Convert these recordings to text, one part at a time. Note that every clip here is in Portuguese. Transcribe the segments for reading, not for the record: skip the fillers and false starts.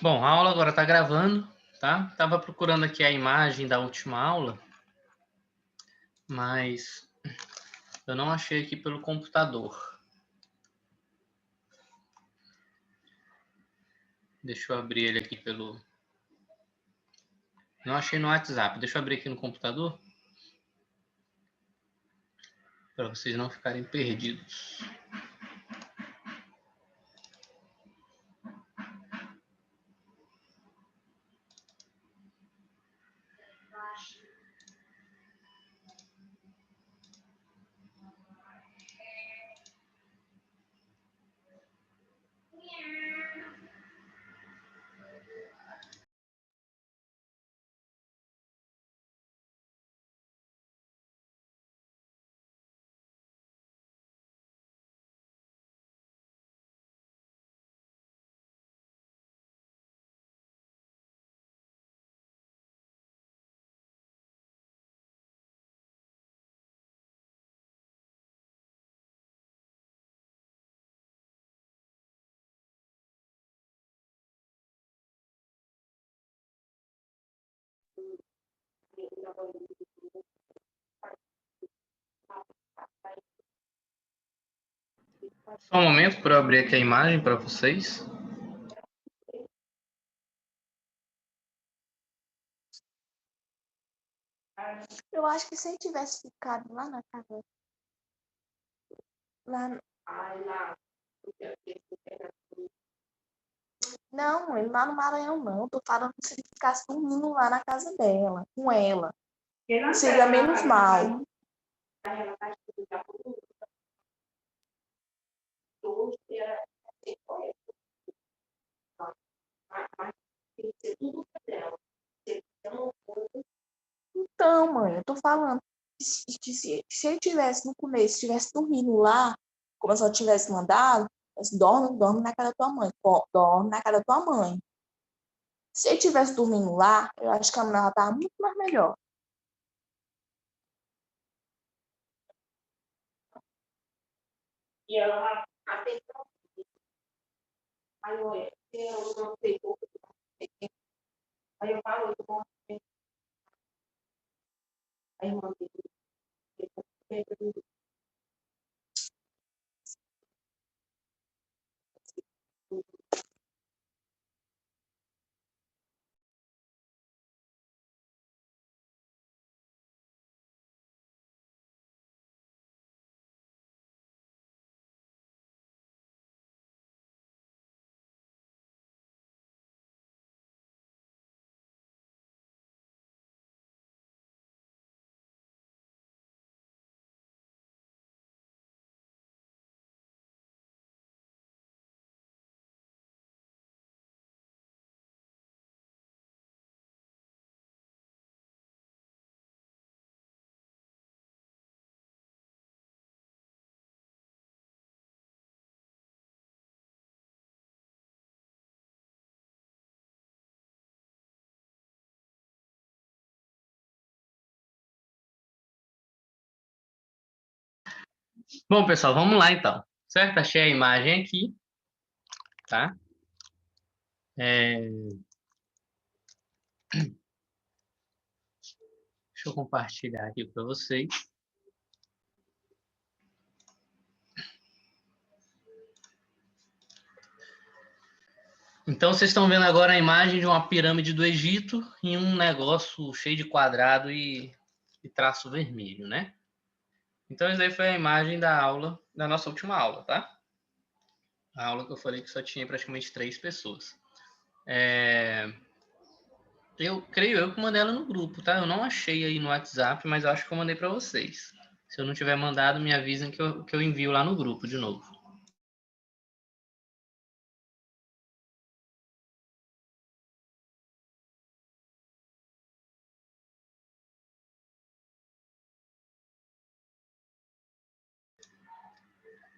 Bom, a aula agora está gravando, tá? Tava procurando aqui a imagem da última aula, mas eu não achei aqui pelo computador. Deixa eu abrir ele aqui pelo... Não achei no WhatsApp. Deixa eu abrir aqui no computador, para vocês não ficarem perdidos. Só um momento para eu abrir aqui a imagem para vocês. Eu acho que se ele tivesse ficado lá na casa. Lá... Não, ele lá no Maranhão não. Tô falando que se ele ficasse dormindo lá na casa dela, com ela. Seria menos mal. Então, mãe, eu tô falando que se ele tivesse no começo, estivesse dormindo lá, como se eu tivesse mandado, dorme na casa da tua mãe. Dorme na casa da tua mãe. Se ele estivesse dormindo lá, eu acho que a menina tava muito mais melhor. E ela aceitou. Aí eu não sei pouco. Aí eu falo, aí eu mandei. Bom, pessoal, vamos lá então. Certo? Achei a imagem aqui, tá? Deixa eu compartilhar aqui para vocês. Então, vocês estão vendo agora a imagem de uma pirâmide do Egito em um negócio cheio de quadrado e traço vermelho, né? Então, essa aí foi a imagem da aula, da nossa última aula, tá? A aula que eu falei que só tinha praticamente 3 pessoas. Eu creio eu que mandei ela no grupo, tá? Eu não achei aí no WhatsApp, mas eu acho que eu mandei para vocês. Se eu não tiver mandado, me avisem que eu envio lá no grupo de novo.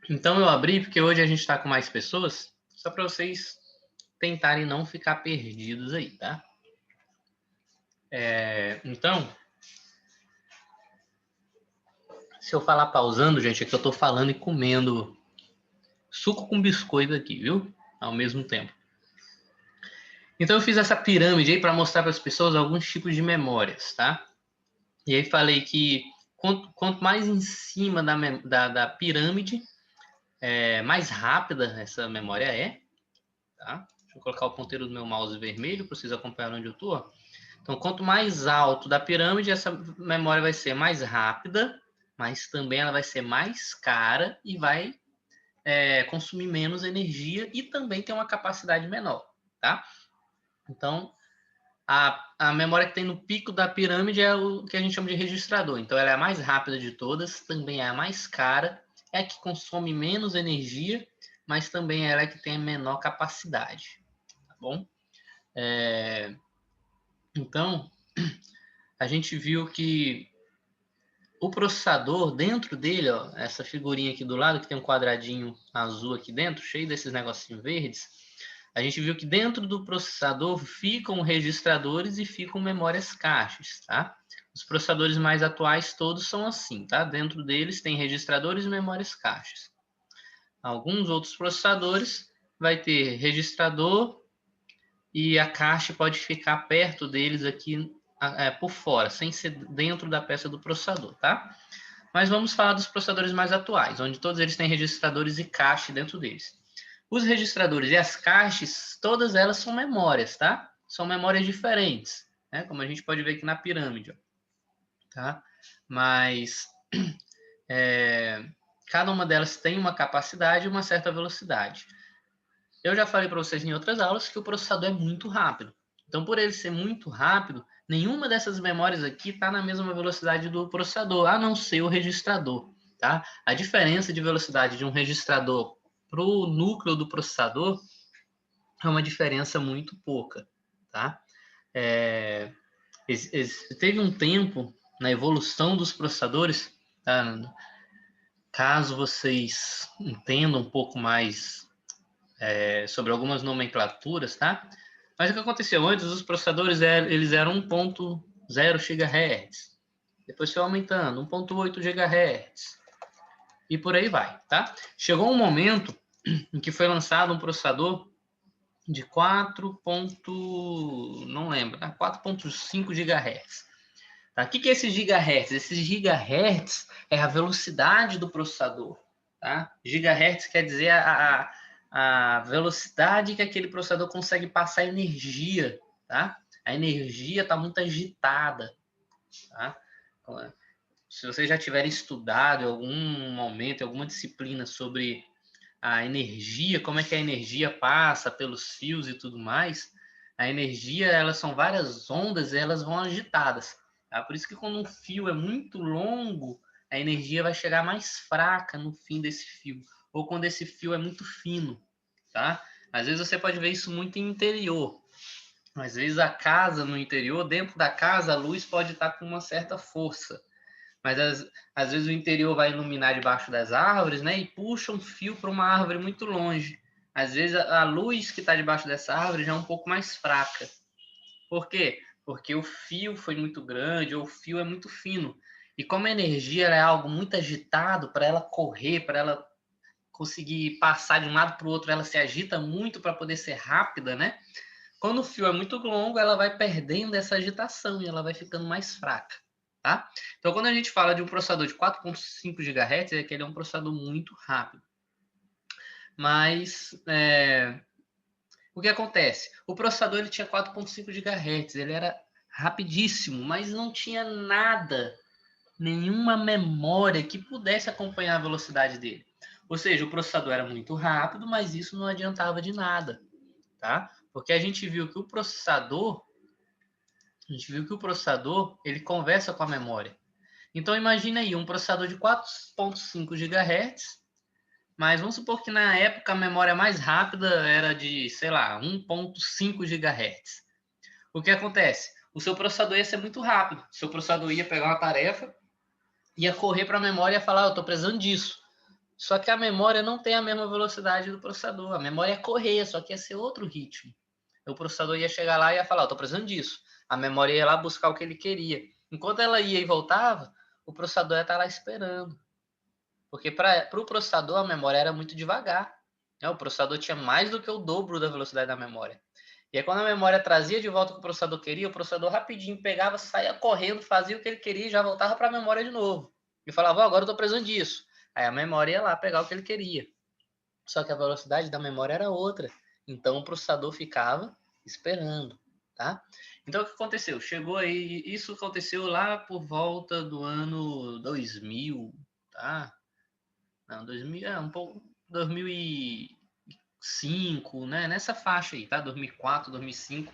Então eu abri porque hoje a gente está com mais pessoas, só para vocês tentarem não ficar perdidos aí, tá? Então, se eu falar pausando, gente, é que eu tô falando e comendo suco com biscoito aqui, viu? Ao mesmo tempo. Então, eu fiz essa pirâmide aí para mostrar para as pessoas alguns tipos de memórias, tá? E aí falei que quanto mais em cima da pirâmide, mais rápida essa memória é, tá? Deixa eu colocar o ponteiro do meu mouse vermelho para vocês acompanharem onde eu estou. Então, quanto mais alto da pirâmide, essa memória vai ser mais rápida, mas também ela vai ser mais cara e vai consumir menos energia e também tem uma capacidade menor, tá? Então, a memória que tem no pico da pirâmide é o que a gente chama de registrador. Então, ela é a mais rápida de todas, também é a mais cara, é a que consome menos energia, mas também ela é a que tem a menor capacidade, tá bom? Então, a gente viu que o processador, dentro dele, ó, essa figurinha aqui do lado, que tem um quadradinho azul aqui dentro, cheio desses negocinhos verdes, a gente viu que dentro do processador ficam registradores e ficam memórias caches, tá? Os processadores mais atuais todos são assim, tá? Dentro deles tem registradores e memórias caches. Alguns outros processadores vai ter registrador e a cache pode ficar perto deles aqui por fora, sem ser dentro da peça do processador, tá? Mas vamos falar dos processadores mais atuais, onde todos eles têm registradores e cache dentro deles. Os registradores e as caches, todas elas são memórias, tá? São memórias diferentes, né? Como a gente pode ver aqui na pirâmide, ó, tá? Mas cada uma delas tem uma capacidade e uma certa velocidade. Eu já falei para vocês em outras aulas que o processador é muito rápido. Então, por ele ser muito rápido, nenhuma dessas memórias aqui está na mesma velocidade do processador, a não ser o registrador, tá? A diferença de velocidade de um registrador para o núcleo do processador é uma diferença muito pouca, tá? Teve um tempo na evolução dos processadores, tá? Caso vocês entendam um pouco mais sobre algumas nomenclaturas, tá? Mas o que aconteceu antes, os processadores eles eram 1.0 GHz, depois foi aumentando, 1.8 GHz, e por aí vai, tá? Chegou um momento em que foi lançado um processador de 4. Não lembro, tá? 4.5 GHz. Tá? O que é esses gigahertz? Esses gigahertz é a velocidade do processador. Tá? Gigahertz quer dizer a velocidade que aquele processador consegue passar energia. Tá? A energia está muito agitada. Tá? Se vocês já tiverem estudado em algum momento, em alguma disciplina sobre a energia, como é que a energia passa pelos fios e tudo mais, a energia, elas são várias ondas e elas vão agitadas. Tá? Por isso que quando um fio é muito longo, a energia vai chegar mais fraca no fim desse fio, ou quando esse fio é muito fino, tá? Às vezes você pode ver isso muito em interior. Às vezes a casa no interior, dentro da casa, a luz pode estar com uma certa força. Mas às vezes o interior vai iluminar debaixo das árvores, né? E puxa um fio para uma árvore muito longe. Às vezes a luz que está debaixo dessa árvore já é um pouco mais fraca. Por quê? Porque o fio foi muito grande ou o fio é muito fino. E como a energia é algo muito agitado, para ela correr, para ela conseguir passar de um lado para o outro, ela se agita muito para poder ser rápida, né? Quando o fio é muito longo, ela vai perdendo essa agitação e ela vai ficando mais fraca. Tá? Então, quando a gente fala de um processador de 4.5 GHz, é que ele é um processador muito rápido. Mas o que acontece? O processador ele tinha 4.5 GHz, ele era rapidíssimo, mas não tinha nada, nenhuma memória que pudesse acompanhar a velocidade dele. Ou seja, o processador era muito rápido, mas isso não adiantava de nada, tá? Porque a gente viu que o processador ele conversa com a memória. Então imagina aí um processador de 4.5 GHz, mas vamos supor que na época a memória mais rápida era de, sei lá, 1.5 GHz. O que acontece? O seu processador ia ser muito rápido. O seu processador ia pegar uma tarefa, ia correr para a memória e falar, eu estou precisando disso. Só que a memória não tem a mesma velocidade do processador. A memória ia correr, só que ia ser outro ritmo. O processador ia chegar lá e ia falar, eu estou precisando disso. A memória ia lá buscar o que ele queria. Enquanto ela ia e voltava, o processador ia estar lá esperando. Porque para o processador a memória era muito devagar. Né? O processador tinha mais do que o dobro da velocidade da memória. E aí, quando a memória trazia de volta o que o processador queria, o processador rapidinho pegava, saía correndo, fazia o que ele queria e já voltava para a memória de novo. E falava, agora eu estou precisando disso. Aí a memória ia lá pegar o que ele queria. Só que a velocidade da memória era outra. Então o processador ficava esperando, tá? Então o que aconteceu? Chegou aí, isso aconteceu lá por volta do ano 2000, tá? Não, 2000, um pouco, 2005, né? Nessa faixa aí, tá? 2004, 2005.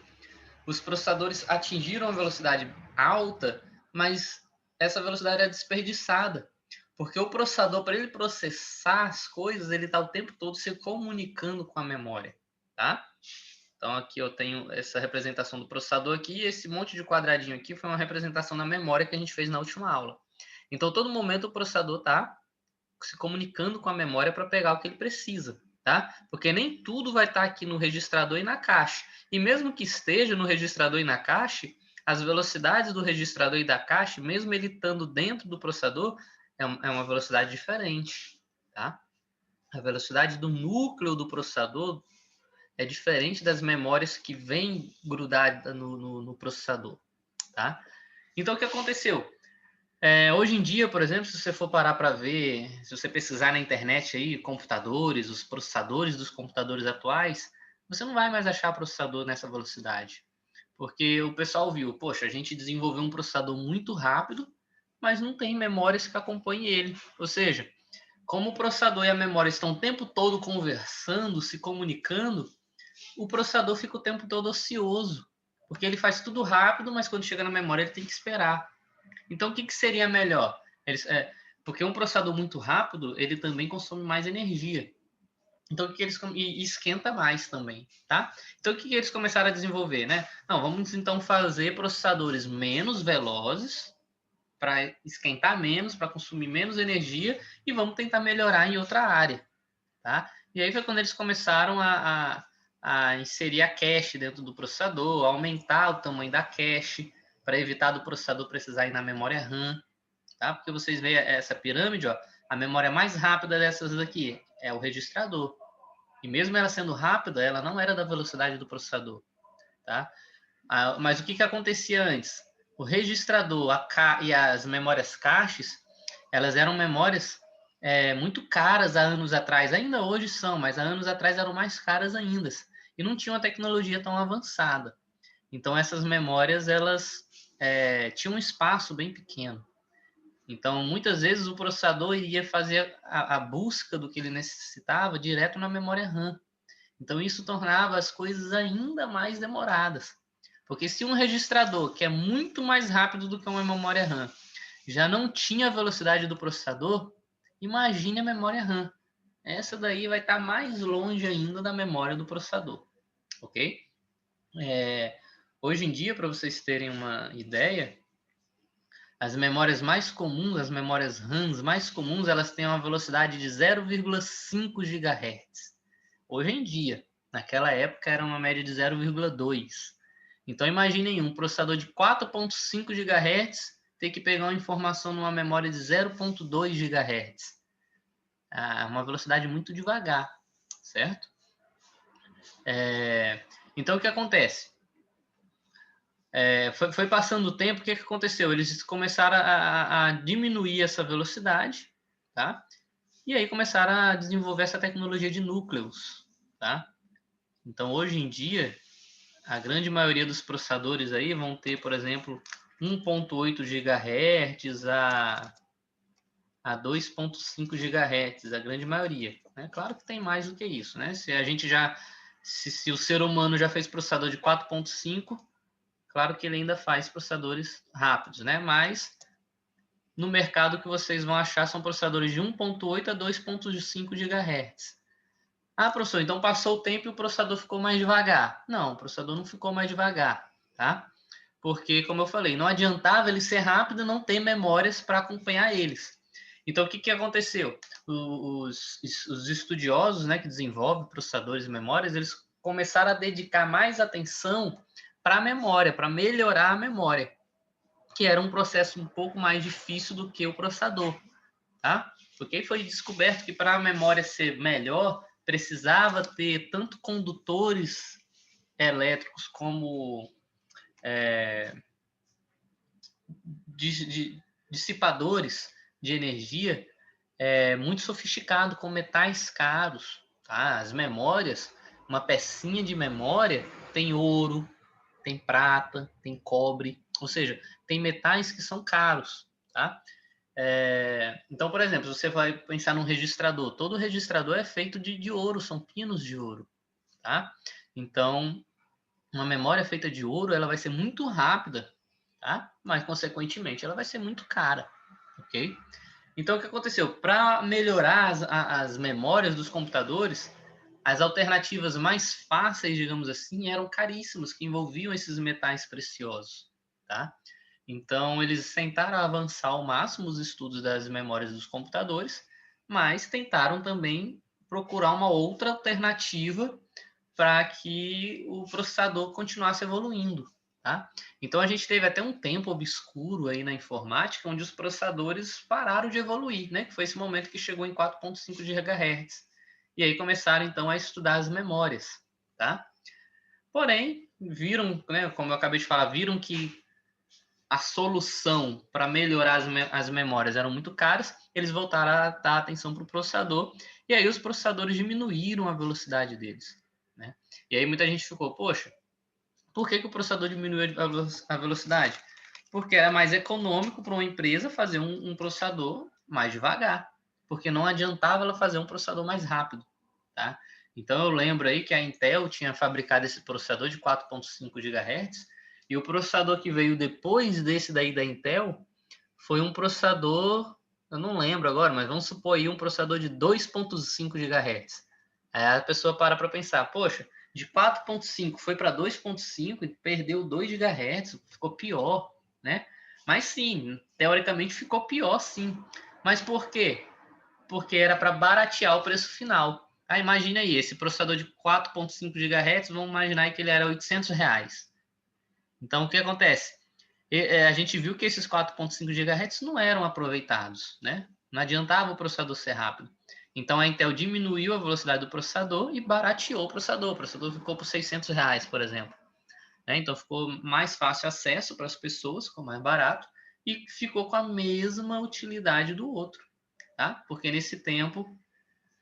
Os processadores atingiram a velocidade alta, mas essa velocidade é desperdiçada. Porque o processador, para ele processar as coisas, ele está o tempo todo se comunicando com a memória, tá? Então aqui eu tenho essa representação do processador aqui, e esse monte de quadradinho aqui foi uma representação da memória que a gente fez na última aula. Então, todo momento o processador está se comunicando com a memória para pegar o que ele precisa, tá? Porque nem tudo vai estar aqui no registrador e na cache. E mesmo que esteja no registrador e na cache, as velocidades do registrador e da cache, mesmo ele estando dentro do processador, é uma velocidade diferente, tá? A velocidade do núcleo do processador é diferente das memórias que vêm grudadas no processador, tá? Então, o que aconteceu? Hoje em dia, por exemplo, se você for parar para ver, se você pesquisar na internet aí, computadores, os processadores dos computadores atuais, você não vai mais achar processador nessa velocidade. Porque o pessoal viu, poxa, a gente desenvolveu um processador muito rápido, mas não tem memórias que acompanhem ele. Ou seja, como o processador e a memória estão o tempo todo conversando, se comunicando, o processador fica o tempo todo ocioso. Porque ele faz tudo rápido, mas quando chega na memória ele tem que esperar. Então, o que seria melhor? Porque um processador muito rápido, ele também consome mais energia. Então, e esquenta mais também, tá? Então, o que eles começaram a desenvolver, né? Não, vamos então fazer processadores menos velozes para esquentar menos, para consumir menos energia e vamos tentar melhorar em outra área, tá? E aí foi quando eles começaram a inserir a cache dentro do processador, aumentar o tamanho da cache para evitar do processador precisar ir na memória RAM, tá? Porque vocês veem essa pirâmide, ó, a memória mais rápida dessas daqui é o registrador. E mesmo ela sendo rápida, ela não era da velocidade do processador, tá? Mas o que acontecia antes? O registrador e as memórias caches, elas eram memórias muito caras há anos atrás. Ainda hoje são, mas há anos atrás eram mais caras ainda. E não tinham uma tecnologia tão avançada. Então, essas memórias, elas tinham um espaço bem pequeno. Então, muitas vezes o processador iria fazer a busca do que ele necessitava direto na memória RAM. Então, isso tornava as coisas ainda mais demoradas. Porque se um registrador, que é muito mais rápido do que uma memória RAM, já não tinha a velocidade do processador, imagine a memória RAM. Essa daí vai estar mais longe ainda da memória do processador, ok? Hoje em dia, para vocês terem uma ideia, as memórias mais comuns, as memórias RAMs mais comuns, elas têm uma velocidade de 0,5 GHz. Hoje em dia, naquela época era uma média de 0,2. Então imaginem um processador de 4,5 GHz ter que pegar uma informação numa memória de 0,2 GHz. Uma velocidade muito devagar, certo? Então o que acontece? Foi passando o tempo, o que aconteceu? Eles começaram a diminuir essa velocidade, tá? E aí começaram a desenvolver essa tecnologia de núcleos, tá? Então, hoje em dia, a grande maioria dos processadores aí vão ter, por exemplo, 1.8 GHz a 2.5 GHz, a grande maioria. Né? Claro que tem mais do que isso, né? Se o ser humano já fez processador de 4.5, claro que ele ainda faz processadores rápidos, né? Mas no mercado que vocês vão achar são processadores de 1.8 a 2.5 GHz. Ah, professor, então passou o tempo e o processador ficou mais devagar. Não, o processador não ficou mais devagar, tá? Porque, como eu falei, não adiantava ele ser rápido e não ter memórias para acompanhar eles. Então, o que aconteceu? Os estudiosos, né, que desenvolvem processadores e memórias, eles começaram a dedicar mais atenção para a memória, para melhorar a memória, que era um processo um pouco mais difícil do que o processador, tá? Porque foi descoberto que para a memória ser melhor, precisava ter tanto condutores elétricos como dissipadores de energia muito sofisticado, com metais caros. Tá? As memórias, uma pecinha de memória tem ouro, tem prata, tem cobre, ou seja, tem metais que são caros. Tá? Então, por exemplo, você vai pensar num registrador. Todo registrador é feito de ouro, são pinos de ouro. Tá? Então, uma memória feita de ouro, ela vai ser muito rápida, tá? Mas, consequentemente, ela vai ser muito cara, ok? Então, o que aconteceu? Para melhorar as memórias dos computadores, as alternativas mais fáceis, digamos assim, eram caríssimas, que envolviam esses metais preciosos, tá? Então, eles tentaram avançar ao máximo os estudos das memórias dos computadores, mas tentaram também procurar uma outra alternativa para que o processador continuasse evoluindo. Tá? Então a gente teve até um tempo obscuro aí na informática onde os processadores pararam de evoluir, né? Que foi esse momento que chegou em 4.5 GHz. E aí começaram então a estudar as memórias, tá? Porém, viram, né, como eu acabei de falar, viram que a solução para melhorar as memórias eram muito caras, eles voltaram a dar atenção para o processador, e aí os processadores diminuíram a velocidade deles. Né? E aí muita gente ficou, poxa, por que o processador diminuiu a velocidade? Porque era mais econômico para uma empresa fazer um processador mais devagar, porque não adiantava ela fazer um processador mais rápido. Tá? Então eu lembro aí que a Intel tinha fabricado esse processador de 4.5 GHz, e o processador que veio depois desse daí da Intel foi um processador, eu não lembro agora, mas vamos supor aí um processador de 2.5 GHz. Aí a pessoa para pensar, poxa, de 4.5 foi para 2.5 e perdeu 2 GHz, ficou pior, né? Mas sim, teoricamente ficou pior sim. Mas por quê? Porque era para baratear o preço final. Ah, imagina aí, esse processador de 4.5 GHz, vamos imaginar que ele era R$ 800. Então, o que acontece? A gente viu que esses 4.5 GHz não eram aproveitados, né? Não adiantava o processador ser rápido. Então, a Intel diminuiu a velocidade do processador e barateou o processador. O processador ficou por R$ 600, por exemplo. Né? Então, ficou mais fácil acesso para as pessoas, ficou mais barato e ficou com a mesma utilidade do outro. Tá? Porque nesse tempo,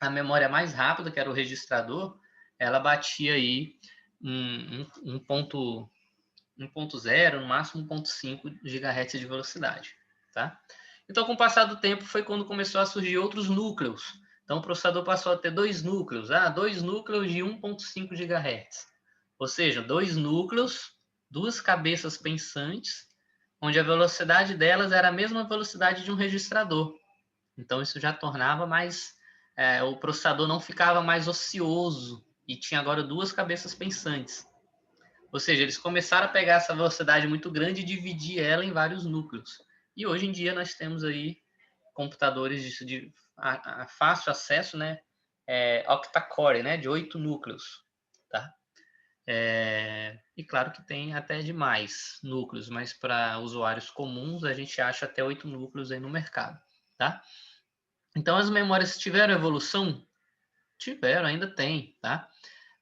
a memória mais rápida, que era o registrador, ela batia aí 1.0, no máximo 1.5 GHz de velocidade. Tá? Então, com o passar do tempo, foi quando começou a surgir outros núcleos. Então, o processador passou a ter dois núcleos, dois núcleos de 1.5 GHz. Ou seja, dois núcleos, duas cabeças pensantes, onde a velocidade delas era a mesma velocidade de um registrador. Então, isso já tornava mais... o processador não ficava mais ocioso e tinha agora duas cabeças pensantes. Ou seja, eles começaram a pegar essa velocidade muito grande e dividir ela em vários núcleos. E hoje em dia nós temos aí computadores de fácil acesso, né? Octa-core, né? De 8 núcleos. Tá? E claro que tem até de mais núcleos, mas para usuários comuns a gente acha até 8 núcleos aí no mercado. Tá? Então as memórias tiveram evolução? Tiveram, ainda tem, tá?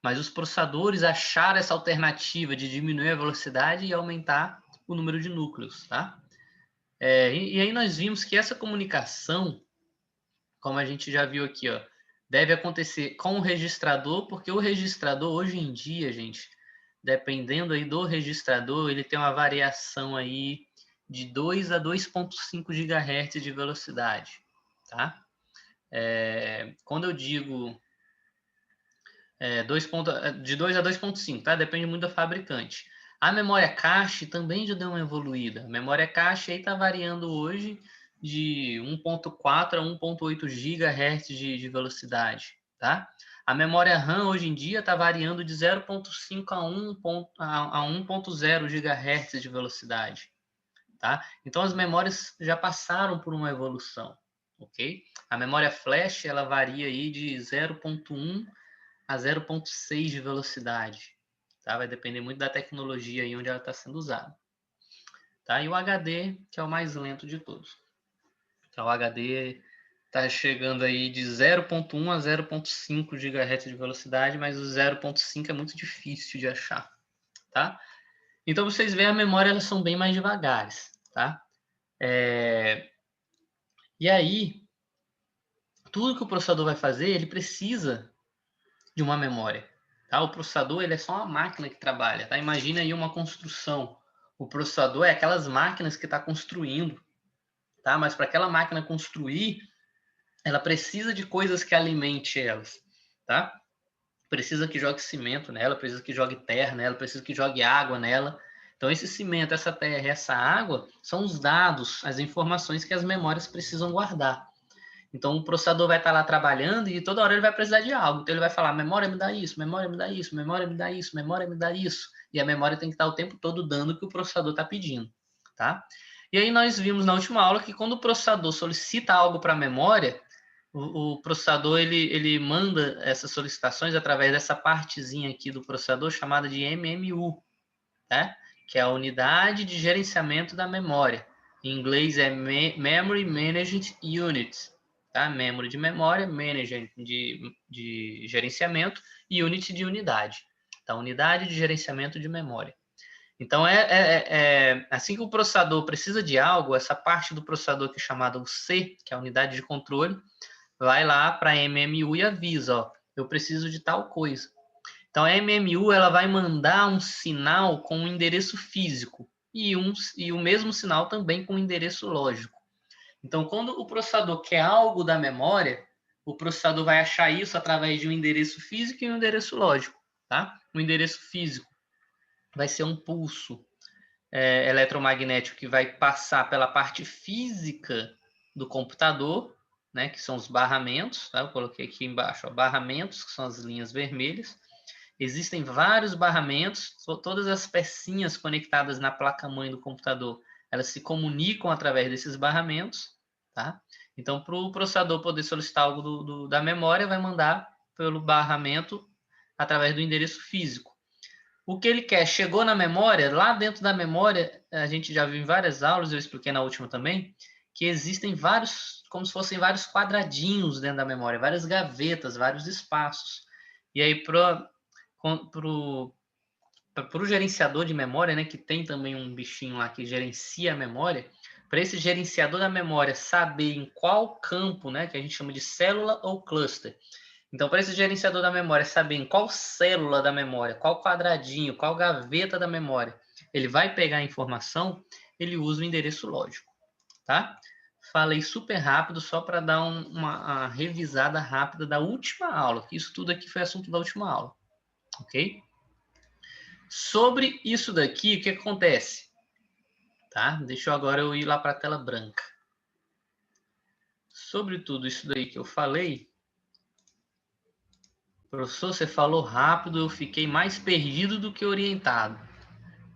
Mas os processadores acharam essa alternativa de diminuir a velocidade e aumentar o número de núcleos, tá? E aí nós vimos que essa comunicação, como a gente já viu aqui, ó, deve acontecer com o registrador, porque o registrador hoje em dia, gente, dependendo aí do registrador, ele tem uma variação aí de 2 a 2.5 GHz de velocidade, tá? Quando eu digo de 2 a 2.5, tá? Depende muito da fabricante. A memória cache também já deu uma evoluída. A memória cache aí está variando hoje de 1.4 a 1.8 GHz de velocidade, tá? A memória RAM hoje em dia está variando de 0.5 a 1.0 GHz de velocidade, tá? Então as memórias já passaram por uma evolução, ok? A memória flash ela varia aí de 0.1 a 0.6 de velocidade. Tá? Vai depender muito da tecnologia aí onde ela está sendo usada. Tá? E o HD, que é o mais lento de todos. Então, o HD está chegando aí de 0.1 a 0.5 GHz de velocidade, mas o 0.5 é muito difícil de achar. tá? Então, vocês veem, a memória, elas são bem mais devagares, tá? E aí, tudo que o processador vai fazer, ele precisa de uma memória, tá? O processador, ele é só uma máquina que trabalha, tá? Imagina aí uma construção. O processador é aquelas máquinas que está construindo, tá? Mas para aquela máquina construir, ela precisa de coisas que alimente elas, tá? Precisa que jogue cimento nela, precisa que jogue terra nela, precisa que jogue água nela. Então, esse cimento, essa terra, essa água são os dados, as informações que as memórias precisam guardar. Então, o processador vai estar lá trabalhando e toda hora ele vai precisar de algo. Então, ele vai falar, memória me dá isso, memória me dá isso, memória me dá isso, memória me dá isso. E a memória tem que estar o tempo todo dando o que o processador está pedindo, tá? E aí, nós vimos na última aula que quando o processador solicita algo para a memória, o processador, ele manda essas solicitações através dessa partezinha aqui do processador chamada de MMU, tá? Que é a unidade de gerenciamento da memória. Em inglês é Memory Management Unit, tá? Memory de memória, Manager de gerenciamento e Unit de unidade. Tá? Unidade de gerenciamento de memória. Então, assim que o processador precisa de algo, essa parte do processador que é chamada o C, que é a unidade de controle, vai lá para a MMU e avisa, ó, eu preciso de tal coisa. Então, a MMU, ela vai mandar um sinal com um endereço físico e o mesmo sinal também com um endereço lógico. Então, quando o processador quer algo da memória, o processador vai achar isso através de um endereço físico e um endereço lógico, tá? O endereço físico vai ser um pulso eletromagnético que vai passar pela parte física do computador, né, que são os barramentos, tá? Eu coloquei aqui embaixo, ó, barramentos, que são as linhas vermelhas. Existem vários barramentos, todas as pecinhas conectadas na placa-mãe do computador, elas se comunicam através desses barramentos, tá? Então, para o processador poder solicitar algo da memória, vai mandar pelo barramento através do endereço físico. O que ele quer chegou na memória, lá dentro da memória, a gente já viu em várias aulas, eu expliquei na última também, que existem vários, como se fossem vários quadradinhos dentro da memória, várias gavetas, vários espaços. E aí, para o gerenciador de memória, né, que tem também um bichinho lá que gerencia a memória, para esse gerenciador da memória saber em qual campo, né, que a gente chama de célula ou cluster. Então, para esse gerenciador da memória saber em qual célula da memória, qual quadradinho, qual gaveta da memória ele vai pegar a informação, ele usa o endereço lógico, tá? Falei super rápido só para dar uma revisada rápida da última aula, que isso tudo aqui foi assunto da última aula, ok? Sobre isso daqui, o que acontece? Tá? Deixa eu agora ir lá para a tela branca. Sobre tudo isso daí que eu falei, professor, você falou rápido, eu fiquei mais perdido do que orientado.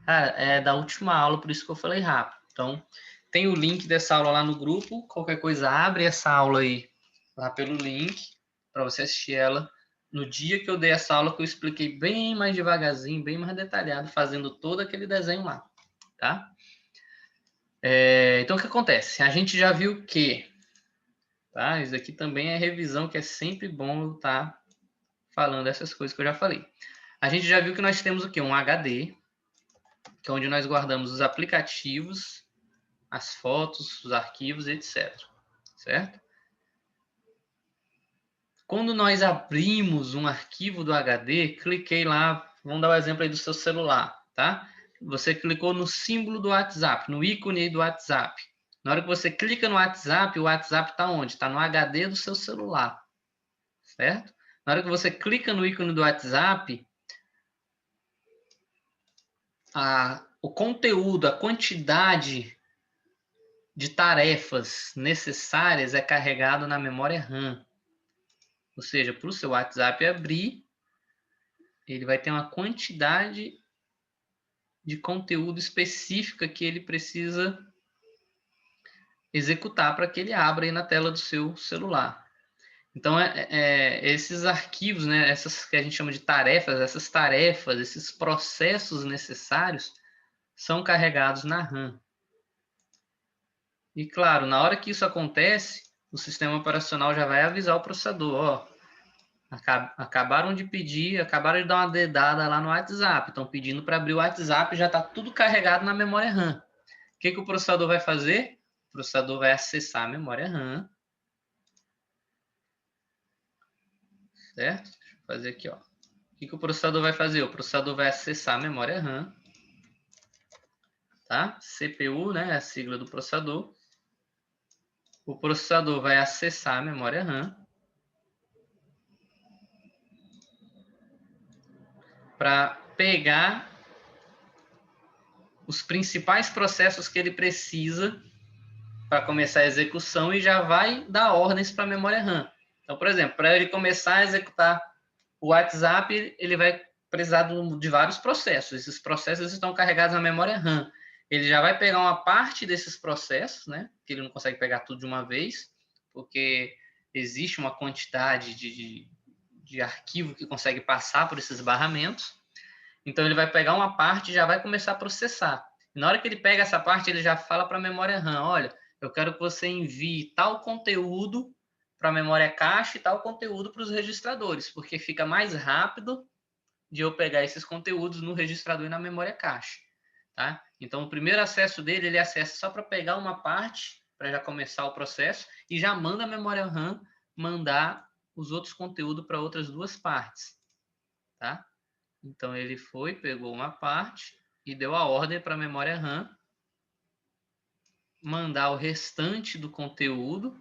Cara, é da última aula, por isso que eu falei rápido. Então, tem o link dessa aula lá no grupo. Qualquer coisa, abre essa aula aí lá pelo link para você assistir ela no dia que eu dei essa aula, que eu expliquei bem mais devagarzinho, bem mais detalhado, fazendo todo aquele desenho lá, tá? Então, o que acontece? A gente já viu que, tá? Isso aqui também é revisão, que é sempre bom eu estar falando essas coisas que eu já falei. A gente já viu que nós temos o quê? Um HD, que é onde nós guardamos os aplicativos, as fotos, os arquivos, etc. Certo? Quando nós abrimos um arquivo do HD, cliquei lá, vamos dar o exemplo aí do seu celular, tá? Você clicou no símbolo do WhatsApp, no ícone aí do WhatsApp. Na hora que você clica no WhatsApp, o WhatsApp está onde? Está no HD do seu celular, certo? Na hora que você clica no ícone do WhatsApp, o conteúdo, a quantidade de tarefas necessárias é carregado na memória RAM. Ou seja, para o seu WhatsApp abrir, ele vai ter uma quantidade de conteúdo específica que ele precisa executar para que ele abra aí na tela do seu celular. Então, esses arquivos, né, essas que a gente chama de tarefas, esses processos necessários são carregados na RAM. E, claro, na hora que isso acontece, o sistema operacional já vai avisar o processador, ó, Acabaram de pedir, acabaram de dar uma dedada lá no WhatsApp. Estão pedindo para abrir o WhatsApp e já está tudo carregado na memória RAM. O que o processador vai fazer? O processador vai acessar a memória RAM. Certo? Deixa eu fazer aqui, ó. O que o processador vai fazer? O processador vai acessar a memória RAM. Tá? CPU, né? É a sigla do processador. O processador vai acessar a memória RAM para pegar os principais processos que ele precisa para começar a execução e já vai dar ordens para a memória RAM. Então, por exemplo, para ele começar a executar o WhatsApp, ele vai precisar de vários processos. Esses processos estão carregados na memória RAM. Ele já vai pegar uma parte desses processos, né? Que ele não consegue pegar tudo de uma vez, porque existe uma quantidade de arquivo que consegue passar por esses barramentos. Então, ele vai pegar uma parte e já vai começar a processar. E na hora que ele pega essa parte, ele já fala para a memória RAM, olha, eu quero que você envie tal conteúdo para a memória cache e tal conteúdo para os registradores, porque fica mais rápido de eu pegar esses conteúdos no registrador e na memória cache. Tá? Então, o primeiro acesso dele, ele acessa só para pegar uma parte, para já começar o processo, e já manda a memória RAM mandar os outros conteúdos para outras duas partes. Tá? Então, ele foi, pegou uma parte e deu a ordem para a memória RAM mandar o restante do conteúdo.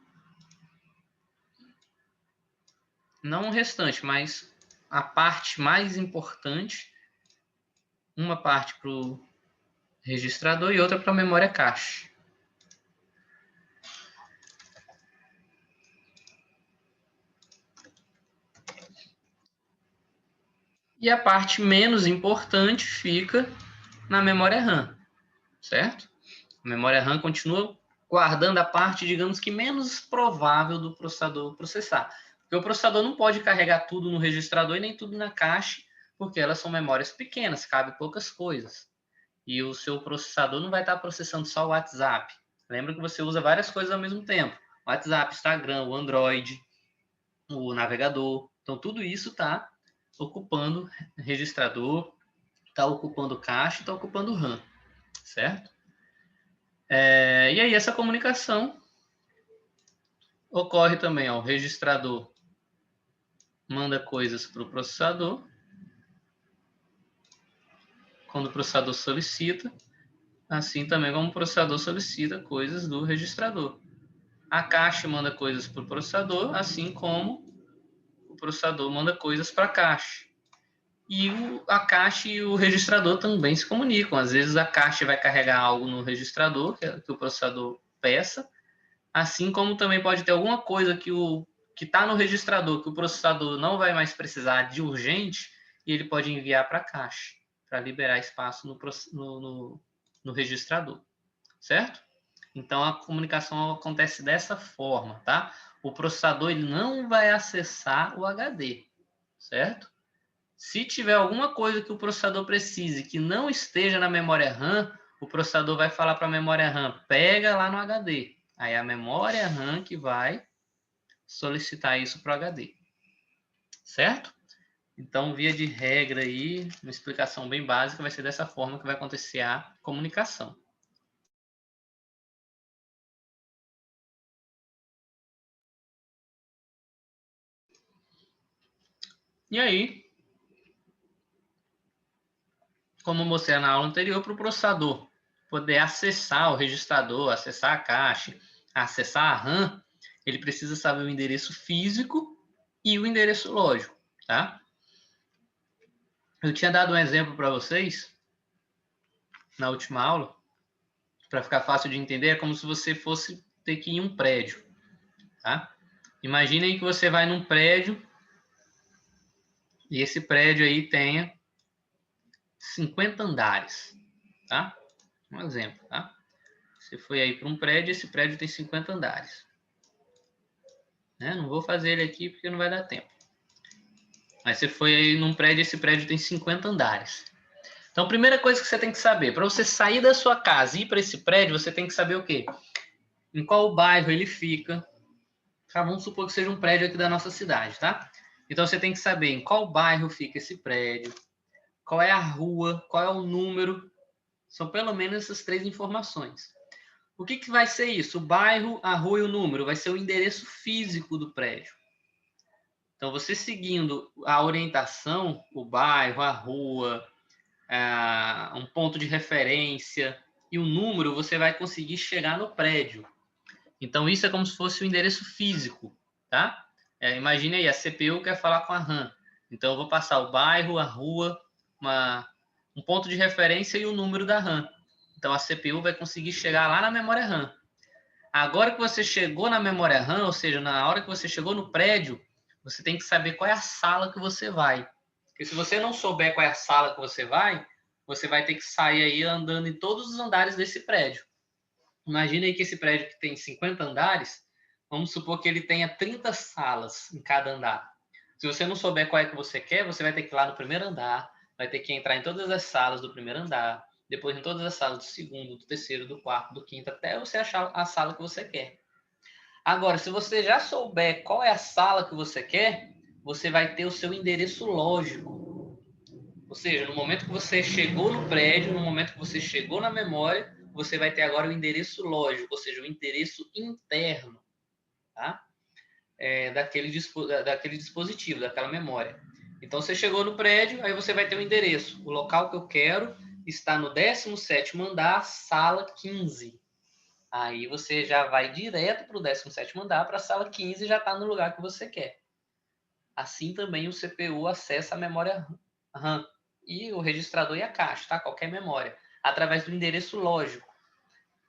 Não o restante, mas a parte mais importante. Uma parte para o registrador e outra para a memória cache. E a parte menos importante fica na memória RAM, certo? A memória RAM continua guardando a parte, digamos que menos provável do processador processar. Porque o processador não pode carregar tudo no registrador e nem tudo na cache, porque elas são memórias pequenas, cabe poucas coisas. E o seu processador não vai estar processando só o WhatsApp. Lembra que você usa várias coisas ao mesmo tempo. WhatsApp, Instagram, o Android, o navegador. Então, tudo isso está ocupando registrador, está ocupando cache, está ocupando RAM, certo? E aí essa comunicação ocorre também, ó, o registrador manda coisas para o processador, quando o processador solicita, assim também como o processador solicita coisas do registrador. A cache manda coisas para o processador, assim como o processador manda coisas para a cache. E a cache e o registrador também se comunicam. Às vezes a cache vai carregar algo no registrador, que o processador peça, assim como também pode ter alguma coisa que está no registrador, que o processador não vai mais precisar de urgente, e ele pode enviar para a cache, para liberar espaço no registrador, certo? Então, a comunicação acontece dessa forma, tá? O processador ele não vai acessar o HD, certo? Se tiver alguma coisa que o processador precise que não esteja na memória RAM, o processador vai falar para a memória RAM, pega lá no HD. Aí é a memória RAM que vai solicitar isso para o HD. Certo? Então, via de regra aí, uma explicação bem básica, vai ser dessa forma que vai acontecer a comunicação. E aí, como eu mostrei na aula anterior, para o processador poder acessar o registrador, acessar a cache, acessar a RAM, ele precisa saber o endereço físico e o endereço lógico, tá? Eu tinha dado um exemplo para vocês na última aula, para ficar fácil de entender, é como se você fosse ter que ir em um prédio, tá? Imaginem que você vai num prédio e esse prédio aí tenha 50 andares, tá? Um exemplo, tá? Você foi aí para um prédio, esse prédio tem 50 andares. Né? Não vou fazer ele aqui porque não vai dar tempo. Mas você foi aí num prédio, esse prédio tem 50 andares. Então, a primeira coisa que você tem que saber, para você sair da sua casa e ir para esse prédio, você tem que saber o quê? Em qual bairro ele fica. Tá? Vamos supor que seja um prédio aqui da nossa cidade, tá? Então, você tem que saber em qual bairro fica esse prédio, qual é a rua, qual é o número. São pelo menos essas 3 informações. O que vai ser isso? O bairro, a rua e o número vai ser o endereço físico do prédio. Então, você seguindo a orientação, o bairro, a rua, um ponto de referência e o número, você vai conseguir chegar no prédio. Então, isso é como se fosse o endereço físico, tá? Imagine aí, a CPU quer falar com a RAM. Então, eu vou passar o bairro, a rua, um ponto de referência e o número da RAM. Então, a CPU vai conseguir chegar lá na memória RAM. Agora que você chegou na memória RAM, ou seja, na hora que você chegou no prédio, você tem que saber qual é a sala que você vai. Porque se você não souber qual é a sala que você vai ter que sair aí andando em todos os andares desse prédio. Imagina aí que esse prédio que tem 50 andares, vamos supor que ele tenha 30 salas em cada andar. Se você não souber qual é que você quer, você vai ter que ir lá no primeiro andar, vai ter que entrar em todas as salas do primeiro andar, depois em todas as salas do segundo, do terceiro, do quarto, do quinto, até você achar a sala que você quer. Agora, se você já souber qual é a sala que você quer, você vai ter o seu endereço lógico. Ou seja, no momento que você chegou no prédio, no momento que você chegou na memória, você vai ter agora o endereço lógico, ou seja, o endereço interno, tá? Daquele dispositivo, daquela memória. Então, você chegou no prédio, aí você vai ter o endereço. O local que eu quero está no 17º andar, sala 15. Aí você já vai direto para o 17º andar, para a sala 15 e já está no lugar que você quer. Assim também o CPU acessa a memória RAM e o registrador e a caixa, tá? Qualquer memória, através do endereço lógico.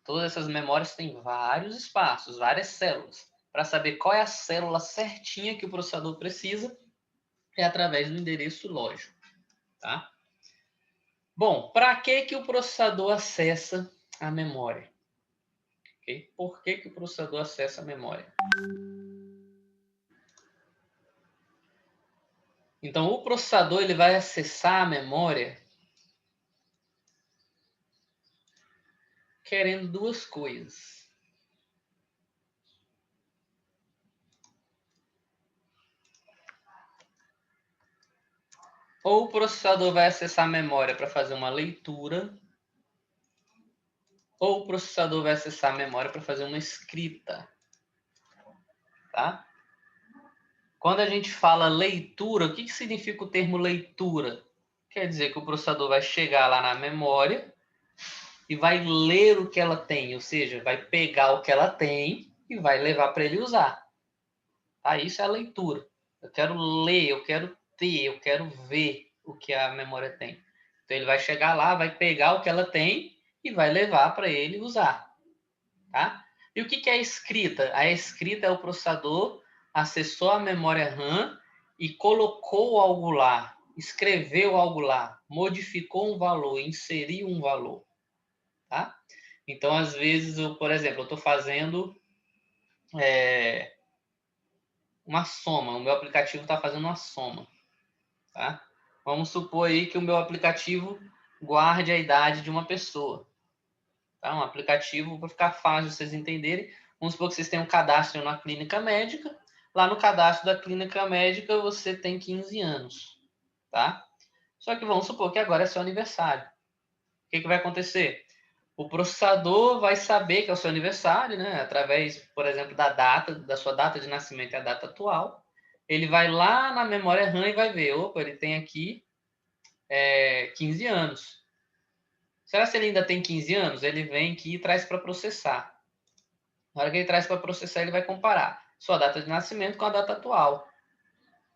Todas essas memórias têm vários espaços, várias células. Para saber qual é a célula certinha que o processador precisa, é através do endereço lógico, tá? Bom, para que o processador acessa a memória? Okay? Por que o processador acessa a memória? Então, o processador ele vai acessar a memória querendo 2 coisas. Ou o processador vai acessar a memória para fazer uma leitura, ou o processador vai acessar a memória para fazer uma escrita. Tá? Quando a gente fala leitura, o que significa o termo leitura? Quer dizer que o processador vai chegar lá na memória e vai ler o que ela tem, ou seja, vai pegar o que ela tem e vai levar para ele usar. Tá? Isso é a leitura. Eu quero ler, eu quero ter, eu quero ver o que a memória tem. Então ele vai chegar lá, vai pegar o que ela tem e vai levar para ele usar. Tá? E o que é a escrita? A escrita é o processador acessou a memória RAM e colocou algo lá, escreveu algo lá, modificou um valor, inseriu um valor. Tá? Então, às vezes, por exemplo, eu estou fazendo uma soma, o meu aplicativo está fazendo uma soma. Tá? Vamos supor aí que o meu aplicativo guarde a idade de uma pessoa. Tá? Um aplicativo, para ficar fácil vocês entenderem, vamos supor que vocês têm um cadastro na clínica médica. Lá no cadastro da clínica médica você tem 15 anos. Tá? Só que vamos supor que agora é seu aniversário. O que vai acontecer? O processador vai saber que é o seu aniversário, né? Através, por exemplo, da sua data de nascimento e a data atual. Ele vai lá na memória RAM e vai ver, opa, ele tem aqui 15 anos. Será que ele ainda tem 15 anos? Ele vem aqui e traz para processar. Na hora que ele traz para processar, ele vai comparar sua data de nascimento com a data atual.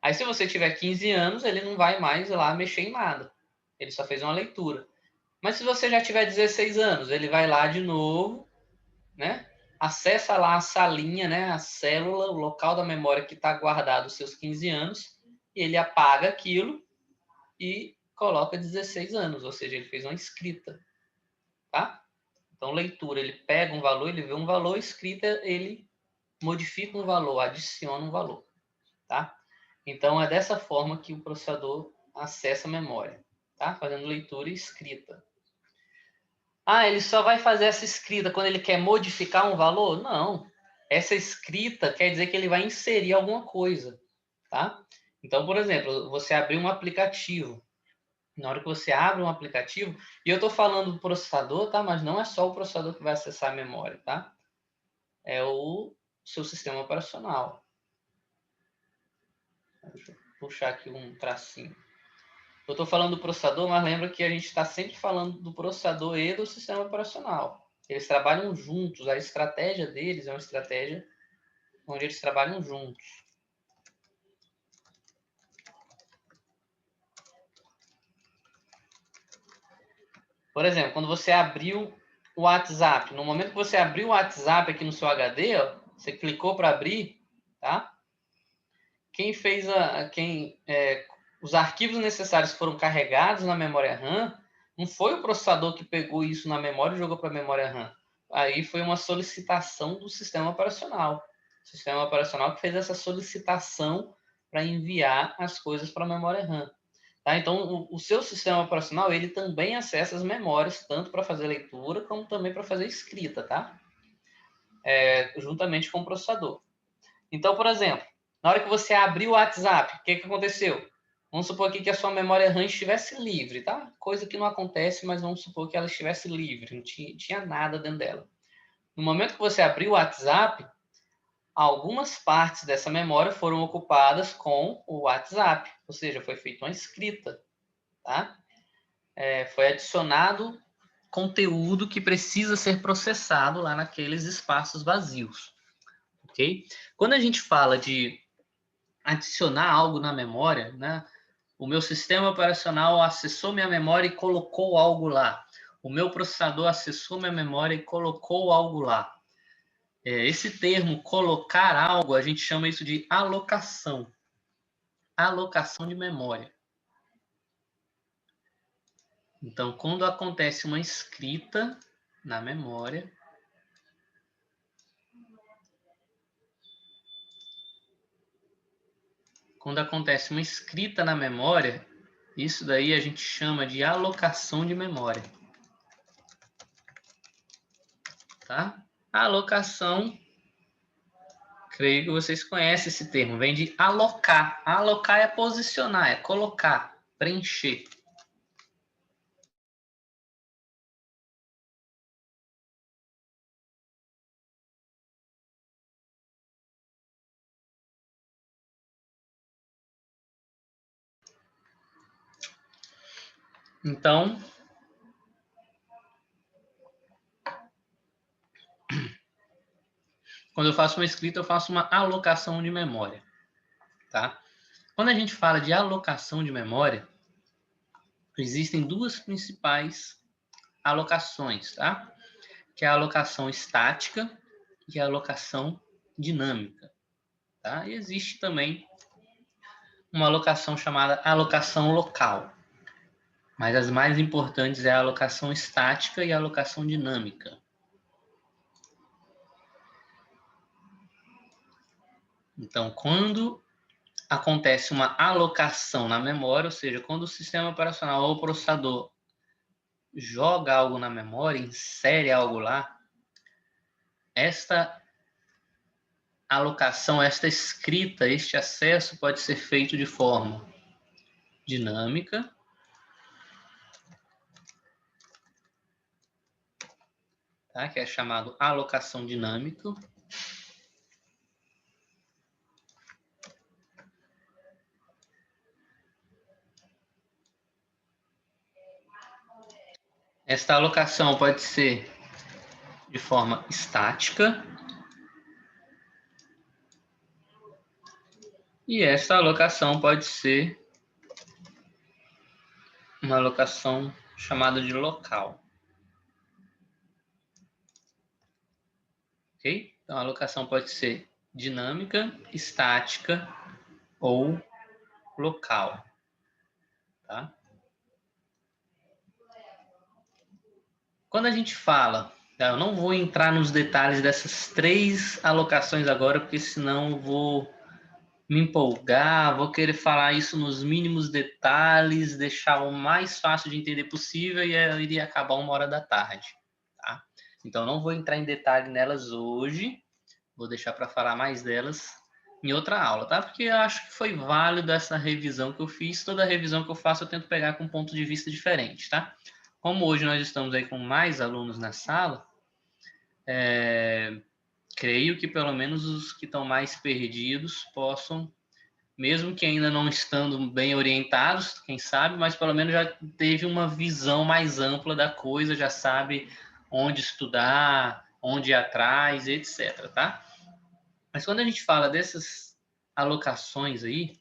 Aí, se você tiver 15 anos, ele não vai mais lá mexer em nada. Ele só fez uma leitura. Mas se você já tiver 16 anos, ele vai lá de novo, né? Acessa lá a salinha, né? A célula, o local da memória que está guardado os seus 15 anos, e ele apaga aquilo e coloca 16 anos, ou seja, ele fez uma escrita, tá? Então, leitura, ele pega um valor, ele vê um valor, escrita, ele modifica um valor, adiciona um valor, tá? Então, é dessa forma que o processador acessa a memória, tá? Fazendo leitura e escrita. Ah, ele só vai fazer essa escrita quando ele quer modificar um valor? Não. Essa escrita quer dizer que ele vai inserir alguma coisa, tá? Então, por exemplo, você abrir um aplicativo. Na hora que você abre um aplicativo, e eu estou falando do processador, tá? Mas não é só o processador que vai acessar a memória, tá? É o seu sistema operacional. Deixa eu puxar aqui um tracinho. Eu estou falando do processador, mas lembra que a gente está sempre falando do processador e do sistema operacional. Eles trabalham juntos, a estratégia deles é uma estratégia onde eles trabalham juntos. Por exemplo, quando você abriu o WhatsApp, no momento que você abriu o WhatsApp aqui no seu HD, ó, você clicou para abrir, tá? Quem fez os arquivos necessários foram carregados na memória RAM, não foi o processador que pegou isso na memória e jogou para a memória RAM. Aí foi uma solicitação do sistema operacional. O sistema operacional que fez essa solicitação para enviar as coisas para a memória RAM. Tá? Então, o seu sistema operacional ele também acessa as memórias, tanto para fazer leitura, como também para fazer escrita, tá? Juntamente com o processador. Então, por exemplo, na hora que você abriu o WhatsApp, o que aconteceu? Vamos supor aqui que a sua memória RAM estivesse livre, tá? Coisa que não acontece, mas vamos supor que ela estivesse livre, não tinha nada dentro dela. No momento que você abriu o WhatsApp, algumas partes dessa memória foram ocupadas com o WhatsApp, ou seja, foi feita uma escrita, tá? Foi adicionado conteúdo que precisa ser processado lá naqueles espaços vazios, ok? Quando a gente fala de adicionar algo na memória, né? O meu sistema operacional acessou minha memória e colocou algo lá. O meu processador acessou minha memória e colocou algo lá. Esse termo colocar algo, a gente chama isso de alocação. Alocação de memória. Então, quando acontece uma escrita na memória, isso daí a gente chama de alocação de memória. Tá? A alocação, creio que vocês conhecem esse termo, vem de alocar. Alocar é posicionar, é colocar, preencher. Então, quando eu faço uma escrita, eu faço uma alocação de memória. Tá? Quando a gente fala de alocação de memória, existem duas principais alocações, tá? Que é a alocação estática e a alocação dinâmica. Tá? E existe também uma alocação chamada alocação local. Mas as mais importantes é a alocação estática e a alocação dinâmica. Então, quando acontece uma alocação na memória, ou seja, quando o sistema operacional ou o processador joga algo na memória, insere algo lá, esta alocação, esta escrita, este acesso pode ser feito de forma dinâmica, tá? Que é chamado alocação dinâmica. Esta alocação pode ser de forma estática e esta alocação pode ser uma alocação chamada de local. Ok? Então, a alocação pode ser dinâmica, estática ou local. Tá? Quando a gente fala, tá? Eu não vou entrar nos detalhes dessas três alocações agora, porque senão eu vou me empolgar, vou querer falar isso nos mínimos detalhes, deixar o mais fácil de entender possível e eu iria acabar 1h da tarde. Tá? Então, não vou entrar em detalhe nelas hoje, vou deixar para falar mais delas em outra aula, tá? Porque eu acho que foi válido essa revisão que eu fiz. Toda revisão que eu faço eu tento pegar com um ponto de vista diferente, tá? Como hoje nós estamos aí com mais alunos na sala, creio que pelo menos os que estão mais perdidos possam, mesmo que ainda não estando bem orientados, quem sabe, mas pelo menos já teve uma visão mais ampla da coisa, já sabe onde estudar, onde ir atrás, etc, tá? Mas quando a gente fala dessas alocações aí,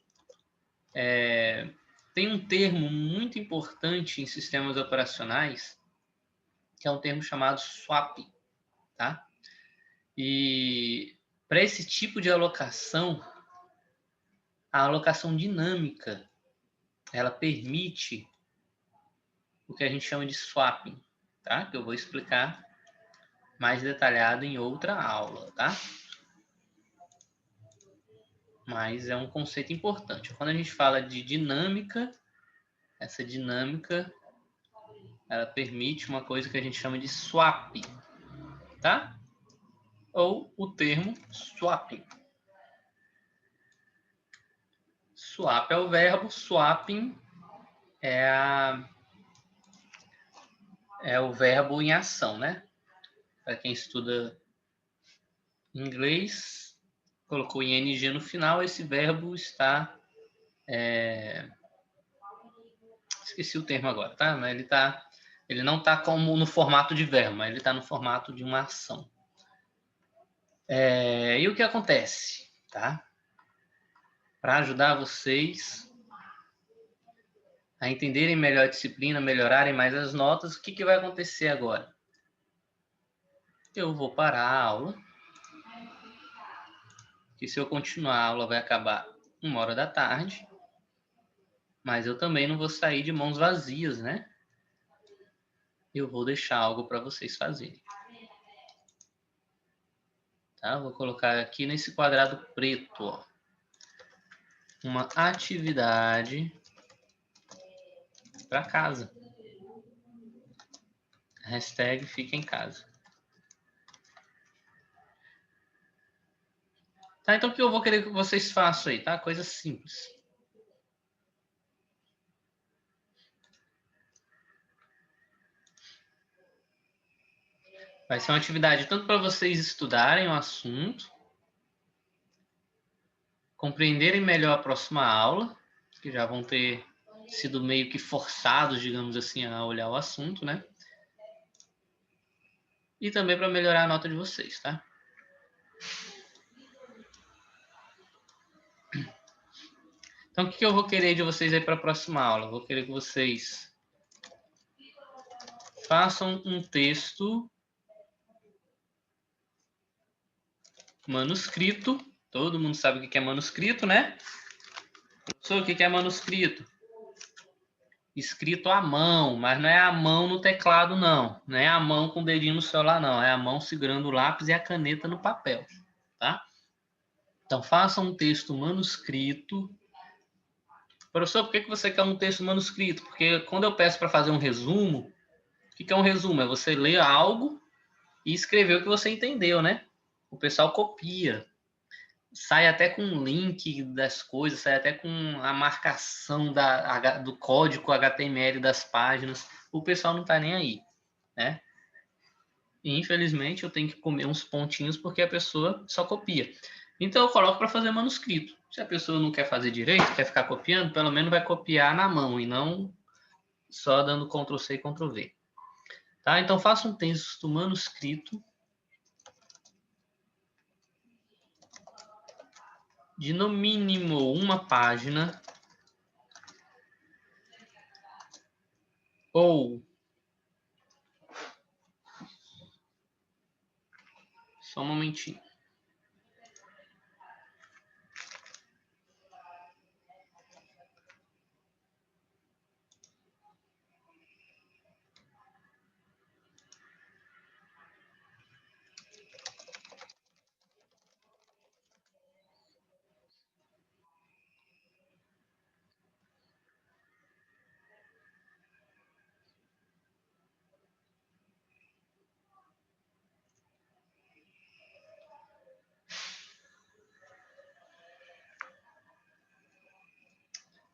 tem um termo muito importante em sistemas operacionais, que é um termo chamado swap, tá? E para esse tipo de alocação, a alocação dinâmica, ela permite o que a gente chama de swapping, tá? Que eu vou explicar mais detalhado em outra aula, tá? Mas é um conceito importante. Quando a gente fala de dinâmica, essa dinâmica ela permite uma coisa que a gente chama de swapping, tá? Ou o termo swapping. Swap é o verbo, swapping é o verbo em ação, né? Para quem estuda inglês, colocou ing no final, esse verbo está... esqueci o termo agora, tá? Mas ele não está como no formato de verbo, mas ele está no formato de uma ação. E o que acontece, tá? Para ajudar vocês a entenderem melhor a disciplina, melhorarem mais as notas, o que vai acontecer agora? Eu vou parar a aula, que se eu continuar a aula vai acabar 1h da tarde, mas eu também não vou sair de mãos vazias, né? Eu vou deixar algo para vocês fazerem. Tá? Vou colocar aqui nesse quadrado preto, ó, uma atividade para casa. Hashtag fica em casa. Tá, então o que eu vou querer que vocês façam aí, tá? Coisa simples. Vai ser uma atividade tanto para vocês estudarem o assunto, compreenderem melhor a próxima aula, que já vão ter sido meio que forçados, digamos assim, a olhar o assunto, né? E também para melhorar a nota de vocês, tá? Então, o que eu vou querer de vocês aí para a próxima aula? Eu vou querer que vocês façam um texto manuscrito. Todo mundo sabe o que é manuscrito, né? Professor, o que é manuscrito? Escrito à mão, mas não é a mão no teclado, não. Não é a mão com o dedinho no celular, não. É a mão segurando o lápis e a caneta no papel, tá? Então, faça um texto manuscrito. Professor, por que você quer um texto manuscrito? Porque quando eu peço para fazer um resumo, o que é um resumo? É você ler algo e escrever o que você entendeu, né? O pessoal copia. Sai até com um link das coisas, sai até com a marcação do código HTML das páginas. O pessoal não está nem aí, né? E, infelizmente, eu tenho que comer uns pontinhos porque a pessoa só copia. Então, eu coloco para fazer manuscrito. Se a pessoa não quer fazer direito, quer ficar copiando, pelo menos vai copiar na mão e não só dando Ctrl+C e Ctrl+V. Tá? Então, faça um texto manuscrito de, no mínimo, uma página ou... Só um momentinho.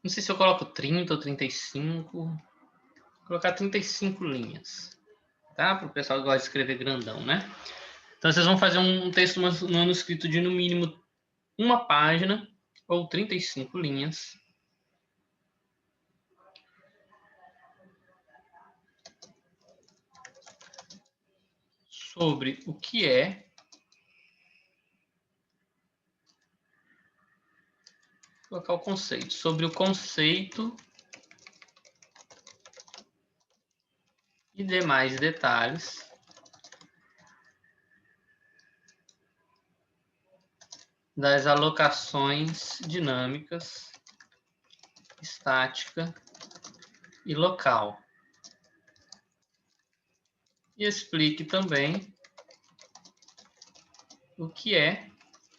Não sei se eu coloco 30 ou 35. Vou colocar 35 linhas. Tá? Para o pessoal que gosta de escrever grandão, né? Então, vocês vão fazer um texto manuscrito de no mínimo uma página ou 35 linhas. Sobre o que é colocar o conceito. Sobre o conceito e demais detalhes das alocações dinâmicas, estática e local. E explique também o que é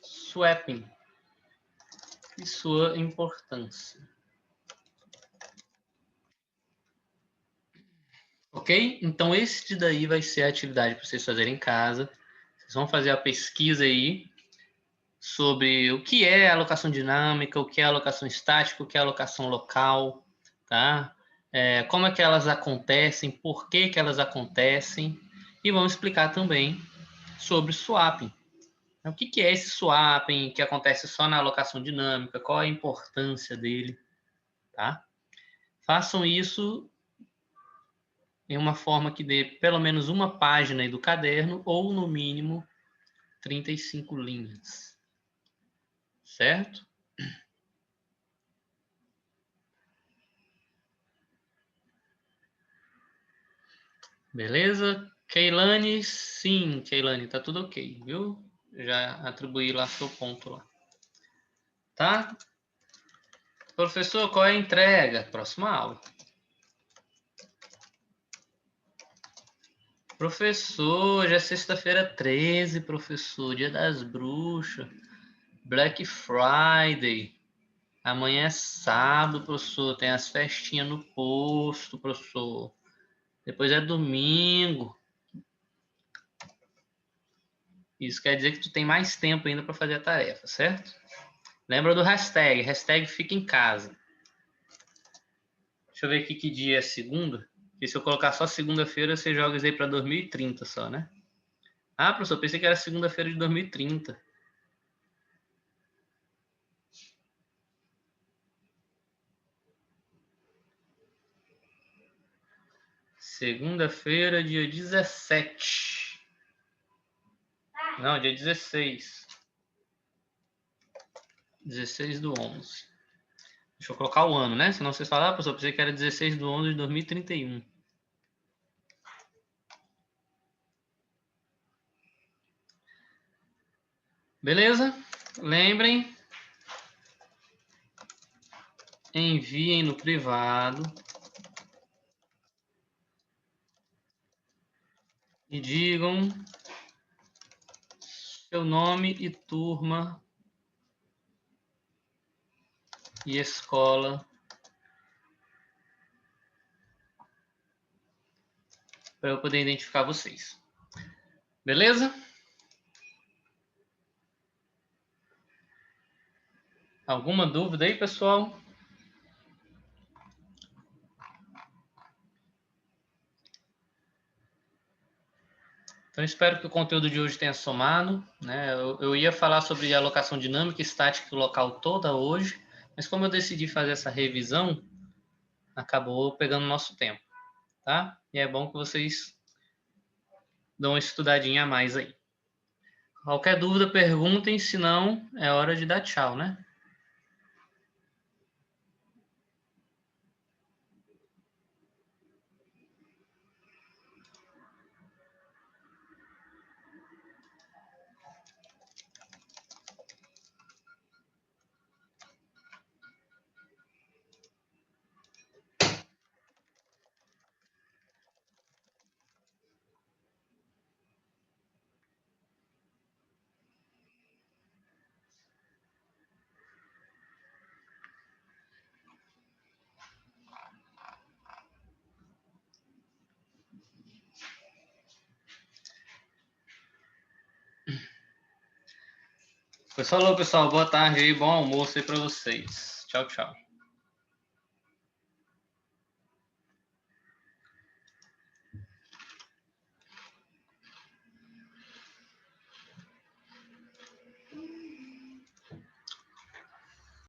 swapping e sua importância. Ok? Então, esse daí vai ser a atividade para vocês fazerem em casa. Vocês vão fazer a pesquisa aí sobre o que é alocação dinâmica, o que é alocação estática, o que é alocação local, tá? Como é que elas acontecem, por que que elas acontecem, e vamos explicar também sobre swapping. O que que é esse swapping que acontece só na alocação dinâmica, qual a importância dele, tá? Façam isso em uma forma que dê pelo menos uma página aí do caderno, ou no mínimo 35 linhas, certo? Beleza? Keilane, sim, Keilane, tá tudo ok, viu? Já atribuí lá seu ponto lá. Tá? Professor, qual é a entrega? Próxima aula. Professor, já é sexta-feira 13, professor, dia das bruxas, Black Friday. Amanhã é sábado, professor, tem as festinhas no posto, professor. Depois é domingo. Isso quer dizer que tu tem mais tempo ainda para fazer a tarefa, certo? Lembra do hashtag fica em casa. Deixa eu ver aqui que dia é segunda. Porque se eu colocar só segunda-feira, você joga isso aí para 2030 só, né? Ah, professor, pensei que era segunda-feira de 2030. Segunda-feira, dia 17. Não, dia 16. 16 do 11. Deixa eu colocar o ano, né? Senão vocês falam, professor, pensei que era 16 do 11 de 2031. Beleza? Lembrem, enviem no privado e digam seu nome e turma e escola para eu poder identificar vocês. Beleza? Alguma dúvida aí, pessoal? Então, espero que o conteúdo de hoje tenha somado, né? Eu ia falar sobre alocação dinâmica, estática e local toda hoje, mas como eu decidi fazer essa revisão, acabou pegando nosso tempo, tá? E é bom que vocês dão uma estudadinha a mais aí. Qualquer dúvida, perguntem, senão é hora de dar tchau, né? Pois falou, pessoal. Boa tarde aí, bom almoço aí para vocês. Tchau, tchau.